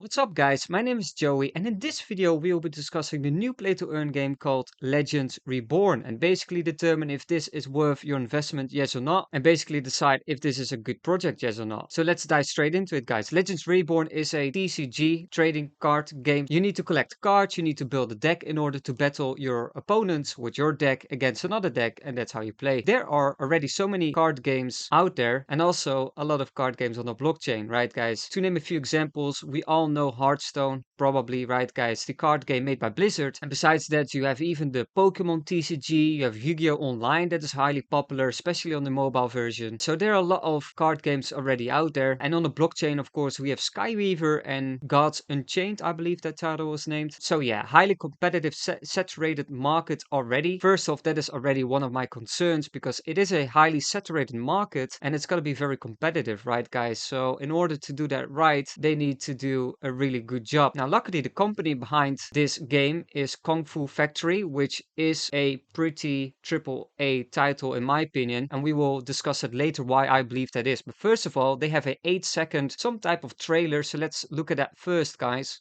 What's up guys, my name is Joey and in this video we will be discussing the new play to earn game called Legends Reborn and basically determine if this is worth your investment, yes or not, and basically decide if this is a good project, yes or not. So let's dive straight into it guys. Legends Reborn is a TCG trading card game. You need to collect cards, you need to build a deck in order to battle your opponents with your deck against another deck, and that's how you play. There are already so many card games out there and also a lot of card games on the blockchain, right guys? To name a few examples, we all know Hearthstone, probably, right guys? The card game made by Blizzard. And besides that, you have even the Pokemon TCG, you have Yu-Gi-Oh! Online that is highly popular, especially on the mobile version. So there are a lot of card games already out there. And on the blockchain, of course, we have Skyweaver and Gods Unchained, I believe that title was named. So yeah, highly competitive, saturated market already. First off, that is already one of my concerns because it is a highly saturated market and it's going to be very competitive, right guys? So in order to do that right, they need to do a really good job. Now, luckily, the company behind this game is Kung Fu Factory, which is a pretty triple A title in my opinion, and we will discuss it later why I believe that is. But first of all, they have a 8-second some type of trailer, so let's look at that first, guys.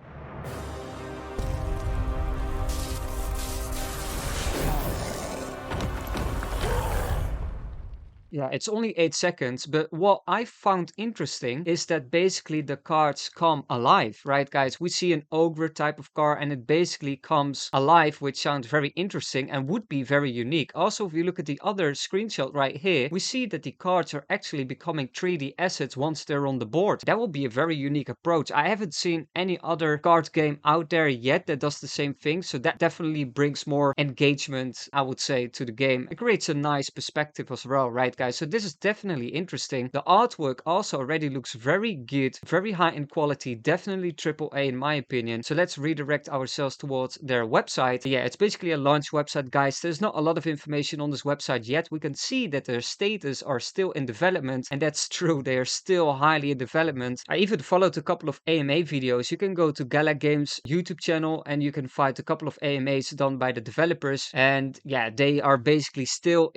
Yeah, it's only 8 seconds, but what I found interesting is that basically the cards come alive, right, guys? We see an ogre type of card and it basically comes alive, which sounds very interesting and would be very unique. Also, if you look at the other screenshot right here, we see that the cards are actually becoming 3D assets once they're on the board. That will be a very unique approach. I haven't seen any other card game out there yet that does the same thing, so that definitely brings more engagement, I would say, to the game. It creates a nice perspective as well, right, guys? So this is definitely interesting. The artwork also already looks very good, very high in quality, definitely triple A in my opinion. So let's redirect ourselves towards their website. Yeah, it's basically a launch website, guys. There's not a lot of information on this website yet. We can see that their status are still in development, and that's true. They are still highly in development. I even followed a couple of AMA videos. You can go to Gala Games YouTube channel and you can find a couple of AMAs done by the developers, and yeah, they are basically still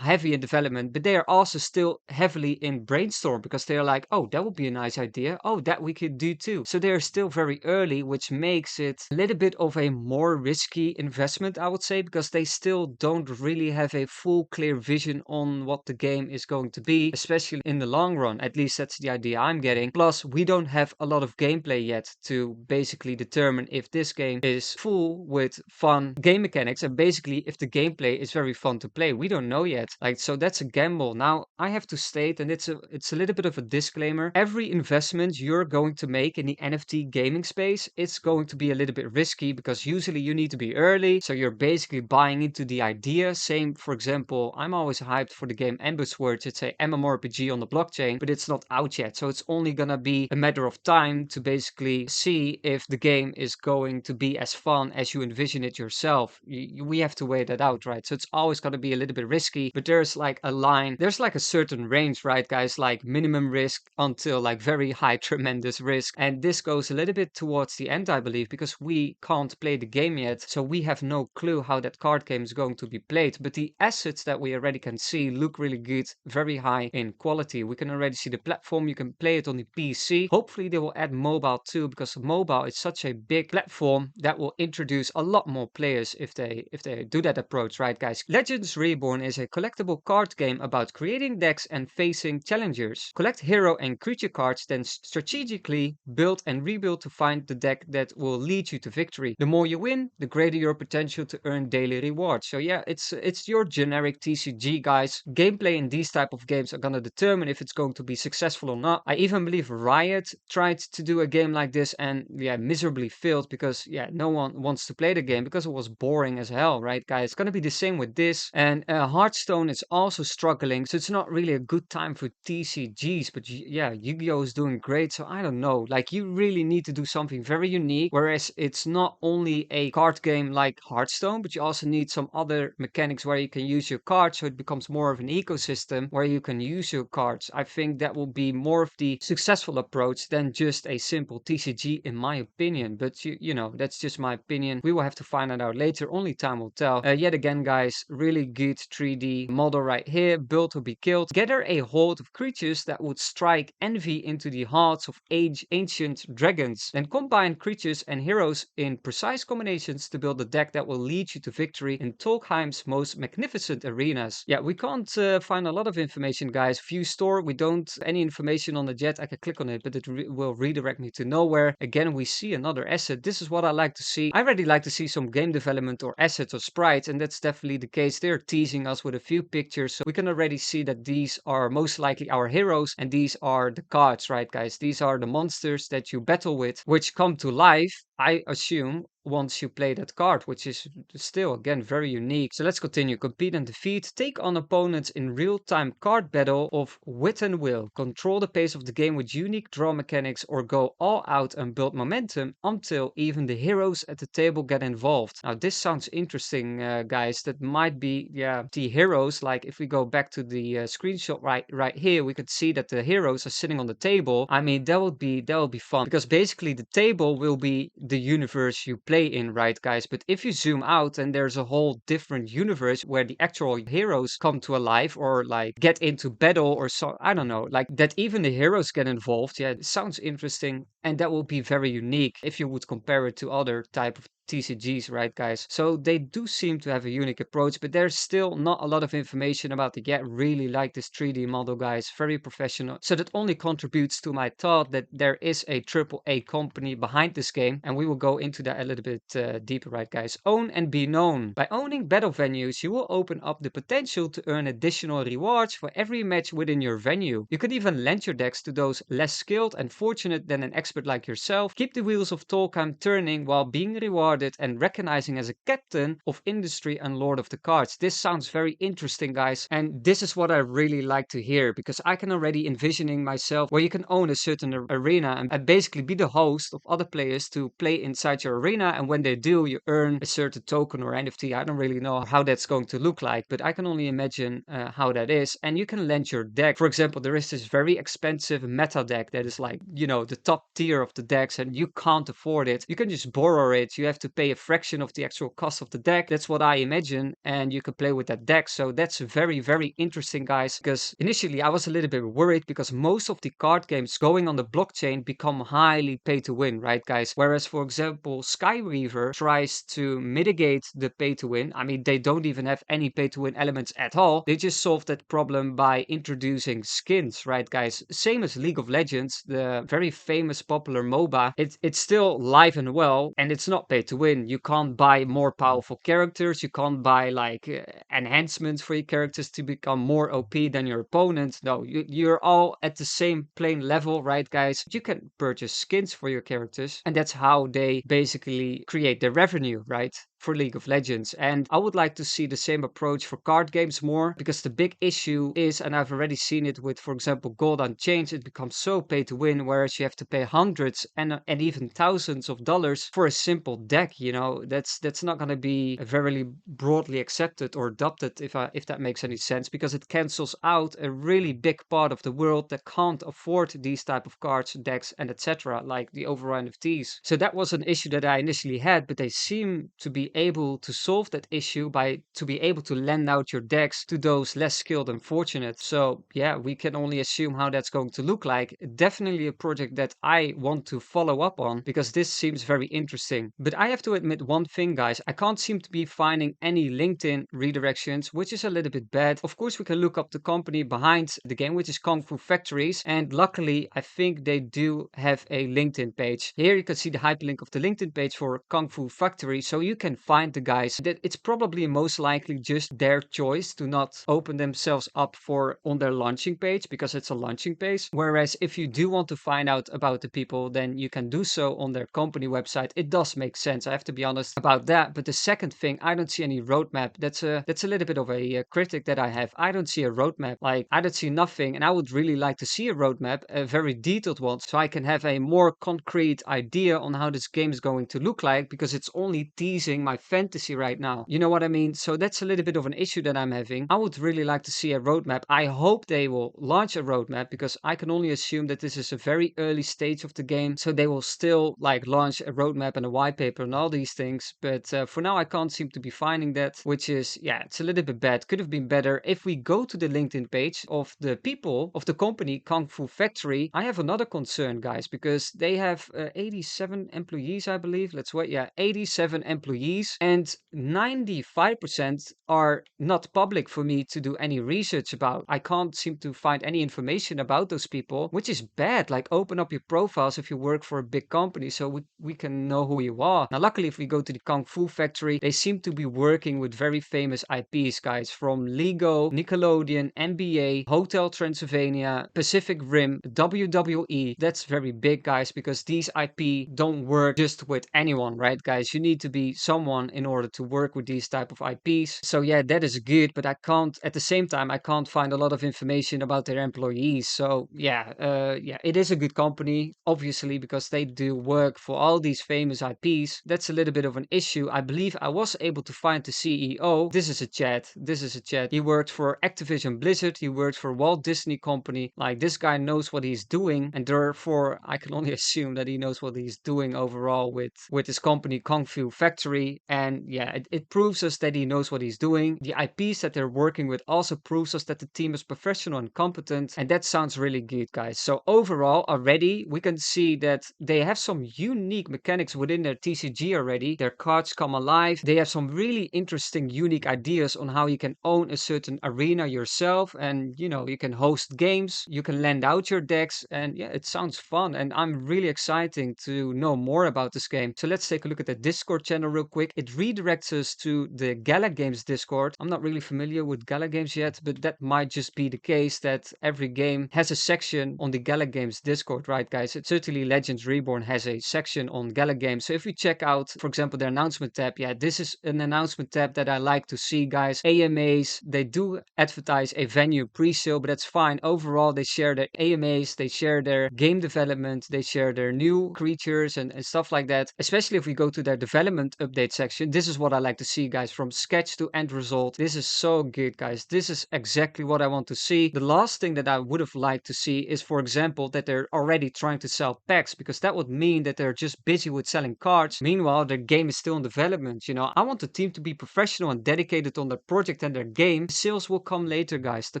heavy in development, but they are also still heavily in brainstorm because they're like, oh, that would be a nice idea. Oh, that we could do too. So they're still very early, which makes it a little bit of a more risky investment, I would say, because they still don't really have a full clear vision on what the game is going to be, especially in the long run. At least that's the idea I'm getting. Plus, we don't have a lot of gameplay yet to basically determine if this game is full with fun game mechanics and basically if the gameplay is very fun to play. We don't know yet. Like, so that's a gamble. Now, I have to state, and it's a little bit of a disclaimer, every investment you're going to make in the NFT gaming space, it's going to be a little bit risky because usually you need to be early. So you're basically buying into the idea. Same, for example, I'm always hyped for the game Ambush Words. It's a MMORPG on the blockchain, but it's not out yet. So it's only gonna be a matter of time to basically see if the game is going to be as fun as you envision it yourself. We have to weigh that out, right? So it's always gonna be a little bit risky, but there's like a line, there's like a certain range, right, guys? Like minimum risk until like very high, tremendous risk. And this goes a little bit towards the end, I believe, because we can't play the game yet. So we have no clue how that card game is going to be played. But the assets that we already can see look really good, very high in quality. We can already see the platform. You can play it on the PC. Hopefully they will add mobile too, because mobile is such a big platform that will introduce a lot more players if they do that approach, right, guys? Legends Reborn is a collectible card game about creating decks and facing challengers. Collect hero and creature cards, then strategically build and rebuild to find the deck that will lead you to victory. The more you win, the greater your potential to earn daily rewards. So yeah, it's your generic TCG, guys. Gameplay in these type of games are gonna determine if it's going to be successful or not. I even believe Riot tried to do a game like this and yeah, miserably failed because yeah, no one wants to play the game because it was boring as hell, right, guys? It's gonna be the same with this. And Hearthstone is also struggling, so it's not really a good time for TCGs. But yeah, Yu-Gi-Oh is doing great, so I don't know. Like, you really need to do something very unique. Whereas it's not only a card game like Hearthstone, but you also need some other mechanics where you can use your cards, so it becomes more of an ecosystem where you can use your cards. I think that will be more of the successful approach than just a simple TCG, in my opinion. But you know, that's just my opinion. We will have to find it out later. Only time will tell. Yet again, guys, really good 3D model right here. build or be killed. Gather a horde of creatures that would strike envy into the hearts of ancient dragons. Then combine creatures and heroes in precise combinations to build a deck that will lead you to victory in Tolkheim's most magnificent arenas. Yeah, we can't find a lot of information, guys. View store, we don't any information on it yet. I can click on it, but it will redirect me to nowhere. Again, we see another asset. This is what I like to see. I really like to see some game development or assets or sprites, and that's definitely the case. They're teasing us with a few pictures, so we can already see that these are most likely our heroes, and these are the cards, right, guys? These are the monsters that you battle with, which come to life, I assume, once you play that card, which is still, again, very unique. So let's continue. Compete and defeat. Take on opponents in real-time card battle of wit and will. Control the pace of the game with unique draw mechanics or go all out and build momentum until even the heroes at the table get involved. Now, this sounds interesting, guys. That might be, yeah, the heroes. Like, if we go back to the screenshot right here, we could see that the heroes are sitting on the table. I mean, that would be fun, because basically the table will be the universe you play in, right, guys? But if you zoom out, and there's a whole different universe where the actual heroes come to life or like get into battle or so, I don't know, like that even the heroes get involved. Yeah, it sounds interesting, and that will be very unique if you would compare it to other type of TCGs, right, guys? So they do seem to have a unique approach, but there's still not a lot of information about it yet. Really like this 3D model, guys. Very professional. So that only contributes to my thought that there is a AAA company behind this game, and we will go into that a little bit deeper, right, guys? Own and be known. By owning battle venues, you will open up the potential to earn additional rewards for every match within your venue. You could even lend your decks to those less skilled and fortunate than an expert like yourself. Keep the wheels of Tolkien turning while being rewarded and recognizing as a captain of industry and lord of the cards. This sounds very interesting, guys, and this is what I really like to hear, because I can already envisioning myself where you can own a certain arena and basically be the host of other players to play inside your arena, and when they do, you earn a certain token or NFT. I don't really know how that's going to look like, but I can only imagine how that is. And you can lend your deck. For example, there is this very expensive meta deck that is like, you know, the top tier of the decks, and you can't afford it. You can just borrow it. You have to pay a fraction of the actual cost of the deck. That's what I imagine, and you can play with that deck. So that's very, very interesting, guys, because initially I was a little bit worried because most of the card games going on the blockchain become highly pay to win, right, guys? Whereas, for example, Skyweaver tries to mitigate the pay to win. I mean, they don't even have any pay to win elements at all. They just solved that problem by introducing skins, right, guys? Same as League of Legends, the very famous popular MOBA. It's still live and well, and it's not pay to win. You can't buy more powerful characters. You can't buy like enhancements for your characters to become more OP than your opponent. No, you're all at the same plane level, right, guys? You can purchase skins for your characters, and that's how they basically create their revenue, right? For League of Legends. And I would like to see the same approach for card games more, because the big issue is, and I've already seen it with, for example, Gold Unchained, it becomes so pay to win, whereas you have to pay hundreds and even thousands of dollars for a simple deck. You know, that's not going to be very broadly accepted or adopted, if that makes any sense, because it cancels out a really big part of the world that can't afford these type of cards, decks, and etc., like the overall NFTs. So that was an issue that I initially had, but they seem to be able to solve that issue by to be able to lend out your decks to those less skilled and fortunate. So yeah, we can only assume how that's going to look like. Definitely a project that I want to follow up on, because this seems very interesting. But I have to admit one thing, guys. I can't seem to be finding any LinkedIn redirections, which is a little bit bad. Of course, we can look up the company behind the game, which is Kung Fu Factories, and luckily I think they do have a LinkedIn page. Here you can see the hyperlink of the LinkedIn page for Kung Fu Factory, so you can find the guys. That it's probably most likely just their choice to not open themselves up for on their launching page, because it's a launching page. Whereas if you do want to find out about the people, then you can do so on their company website. It does make sense, I have to be honest about that. But the second thing, I don't see any roadmap. That's a little bit of a critic that I have. I don't see a roadmap. Like, I don't see nothing, and I would really like to see a roadmap, a very detailed one, so I can have a more concrete idea on how this game is going to look like, because it's only teasing my my fantasy right now. You know what I mean? So that's a little bit of an issue that I'm having. I would really like to see a roadmap. I hope they will launch a roadmap because I can only assume that this is a very early stage of the game. So they will still like launch a roadmap and a white paper and all these things. But for now, I can't seem to be finding that, which is, yeah, it's a little bit bad. Could have been better. If we go to the LinkedIn page of the people of the company Kung Fu Factory, I have another concern, guys, because they have 87 employees, I believe. Let's wait. Yeah, 87 employees, and 95% are not public for me to do any research about. I can't seem to find any information about those people, which is bad. Like, open up your profiles if you work for a big company so we can know who you are. Now, luckily, if we go to the Kung Fu Factory, they seem to be working with very famous IPs, guys, from Lego, Nickelodeon, NBA, Hotel Transylvania, Pacific Rim, WWE. That's very big, guys, because these IP don't work just with anyone, right, guys? You need to be someone in order to work with these type of IPs. So yeah, that is good, but I can't, at the same time, I can't find a lot of information about their employees. So yeah, it is a good company, obviously, because they do work for all these famous IPs. That's a little bit of an issue. I believe I was able to find the CEO. This is a chat. This is a chat. He worked for Activision Blizzard. He worked for Walt Disney Company. Like, this guy knows what he's doing, and therefore I can only assume that he knows what he's doing overall with his company Kung Fu Factory. And yeah, it proves us that he knows what he's doing. The IPs that they're working with also proves us that the team is professional and competent, and that sounds really good, guys. So overall, already we can see that they have some unique mechanics within their TCG already. Their cards come alive. They have some really interesting, unique ideas on how you can own a certain arena yourself, and you know, you can host games, you can lend out your decks, and yeah, it sounds fun, and I'm really excited to know more about this game. So let's take a look at the Discord channel real quick. It redirects us to the Gala Games Discord. I'm not really familiar with Gala Games yet, but that might just be the case that every game has a section on the Gala Games Discord, right, guys? It's certainly Legends Reborn has a section on Gala Games. So if we check out, for example, their announcement tab, yeah, this is an announcement tab that I like to see, guys. AMAs, they do advertise a venue pre-sale, but that's fine. Overall, they share their AMAs, they share their game development, they share their new creatures and stuff like that. Especially if we go to their development update section, this is what I like to see, guys, from sketch to end result. This is so good, guys. This is exactly what I want to see. The last thing that I would have liked to see is, for example, that they're already trying to sell packs, because that would mean that they're just busy with selling cards. Meanwhile, their game is still in development. You know, I want the team to be professional and dedicated on their project and their game. Sales will come later, guys. The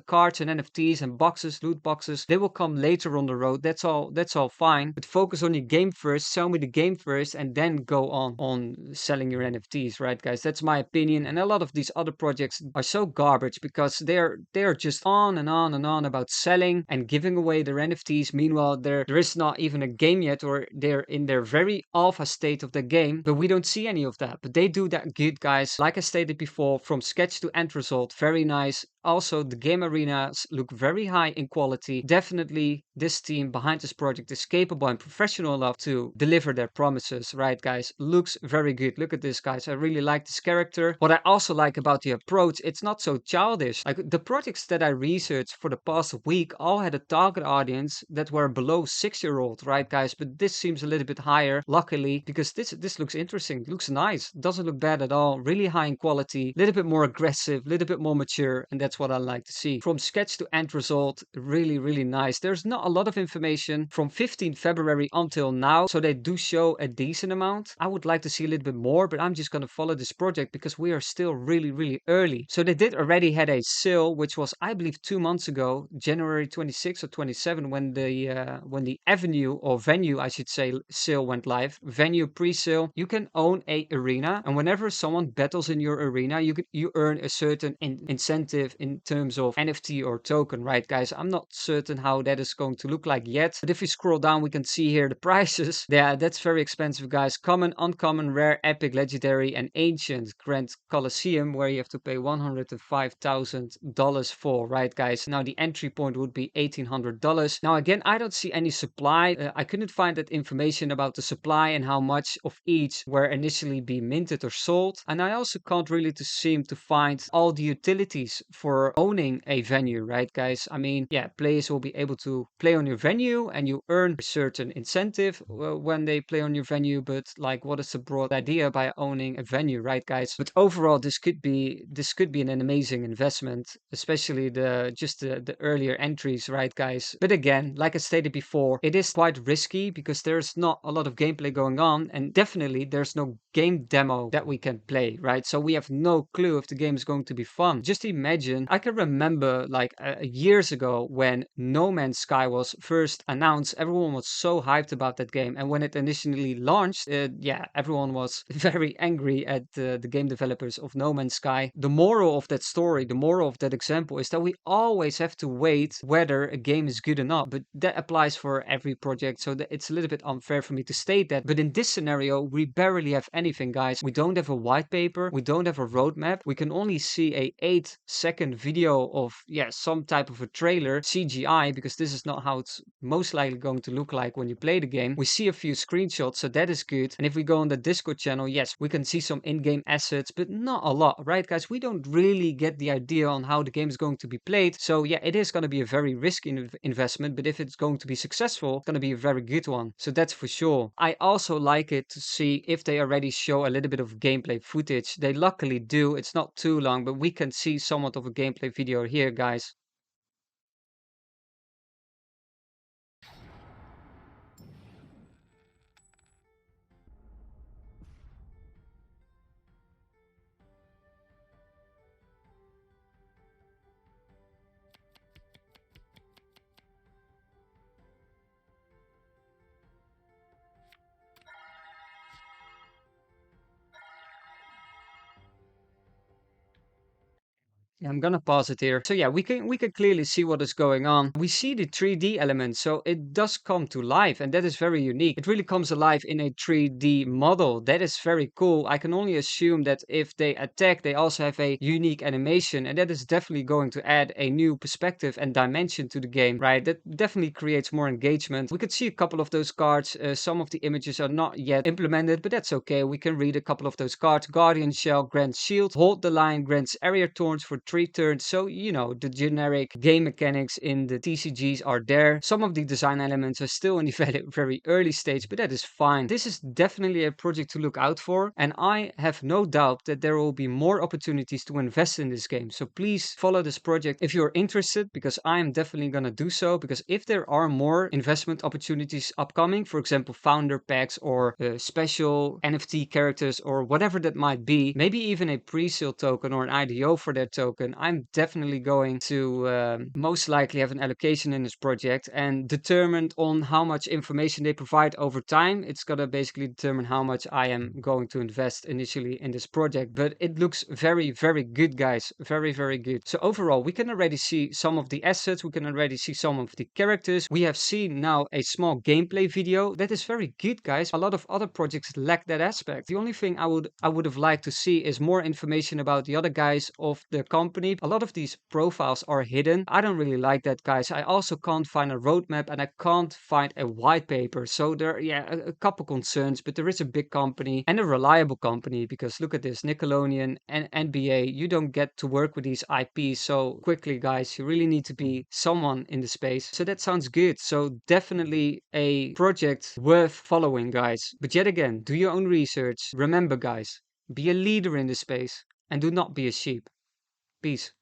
cards and NFTs and boxes, loot boxes, they will come later on the road. That's all fine. But focus on your game first, sell me the game first, and then go on selling your NFTs, right, guys? That's my opinion. And a lot of these other projects are so garbage because they're just on and on and on about selling and giving away their NFTs. Meanwhile, there is not even a game yet, or they're in their very alpha state of the game, but we don't see any of that. But they do that good, guys. Like I stated before, from sketch to end result, very nice. Also, the game arenas look very high in quality. Definitely, this team behind this project is capable and professional enough to deliver their promises, right, guys? Looks very good. Look at this, guys. I really like this character. What I also like about the approach, it's not so childish. Like, the projects that I researched for the past week all had a target audience that were below 6-year-old, right, guys? But this seems a little bit higher, luckily, because this looks interesting. It looks nice. Doesn't look bad at all. Really high in quality. A little bit more aggressive, a little bit more mature, and that's what I like to see. From sketch to end result, really, really nice. There's not a lot of information from 15 February until now, so they do show a decent amount. I would like to see a little bit more, but I'm just going to follow this project because we are still really, really early. So they did already had a sale, which was, I believe, 2 months ago, January 26 or 27, when the Avenue, or Venue, I should say, sale went live. Venue pre-sale, you can own a arena, and whenever someone battles in your arena, you earn a certain incentive in terms of NFT or token, right, guys? I'm not certain how that is going to look like yet, but if we scroll down, we can see here the prices. Yeah, that's very expensive, guys. Common, uncommon, rare, epic, legendary, and ancient Grand Colosseum, where you have to pay $105,000 for, right, guys? Now the entry point would be $1,800. Now again, I don't see any supply. I couldn't find that information about the supply and how much of each were initially be minted or sold, and I also can't really seem to find all the utilities for for owning a venue, right, guys? I mean, yeah, players will be able to play on your venue and you earn a certain incentive when they play on your venue. But like, what is the broad idea by owning a venue, right, guys? But overall, this could be an amazing investment, especially the earlier entries, right, guys? But again, like I stated before, it is quite risky because there's not a lot of gameplay going on, and definitely there's no game demo that we can play, right? So we have no clue if the game is going to be fun. Just imagine, I can remember like years ago when No Man's Sky was first announced, everyone was so hyped about that game. And when it initially launched, yeah, everyone was very angry at the game developers of No Man's Sky. The moral of that story, the moral of that example is that we always have to wait whether a game is good or not. But that applies for every project, so that it's a little bit unfair for me to state that. But in this scenario, we barely have anything, guys. We don't have a white paper, we don't have a roadmap. We can only see a 8-second video of, yeah, some type of a trailer, CGI, because this is not how it's most likely going to look like when you play the game. We see a few screenshots, so that is good. And if we go on the Discord channel, yes, we can see some in-game assets, but not a lot, right, guys? We don't really get the idea on how the game is going to be played. So yeah, it is going to be a very risky investment, but if it's going to be successful, it's going to be a very good one. So that's for sure. I also like it to see if they already show a little bit of gameplay footage. They luckily do. It's not too long, but we can see somewhat of a gameplay video here, guys. Yeah, I'm gonna pause it here. So yeah, we can clearly see what is going on. We see the 3D element, so it does come to life, and that is very unique. It really comes alive in a 3D model. That is very cool. I can only assume that if they attack, they also have a unique animation, and that is definitely going to add a new perspective and dimension to the game, right? That definitely creates more engagement. We could see a couple of those cards. Some of the images are not yet implemented, but that's okay. We can read a couple of those cards. Guardian Shell grants shield. Hold the line grants area torrents for 3 turns. So, the generic game mechanics in the TCGs are there. Some of the design elements are still in the very early stage, but that is fine. This is definitely a project to look out for, and I have no doubt that there will be more opportunities to invest in this game. So please follow this project if you're interested, because I am definitely going to do so. Because if there are more investment opportunities upcoming, for example, founder packs or special NFT characters or whatever that might be, maybe even a pre-sale token or an IDO for that token, I'm definitely going to most likely have an allocation in this project. And determined on how much information they provide over time, it's gonna basically determine how much I am going to invest initially in this project. But it looks very, very good, guys. Very, very good. So overall, we can already see some of the assets. We can already see some of the characters. We have seen now a small gameplay video. That is very good, guys. A lot of other projects lack that aspect. The only thing I would have liked to see is more information about the other guys of the company. A lot of these profiles are hidden. I don't really like that, guys. I also can't find a roadmap and I can't find a white paper. So there, yeah, a couple concerns, but there is a big company and a reliable company, because look at this, Nickelodeon and NBA. You don't get to work with these IPs so quickly, guys. You really need to be someone in the space. So that sounds good. So definitely a project worth following, guys. But yet again, do your own research. Remember, guys, be a leader in the space and do not be a sheep. Peace.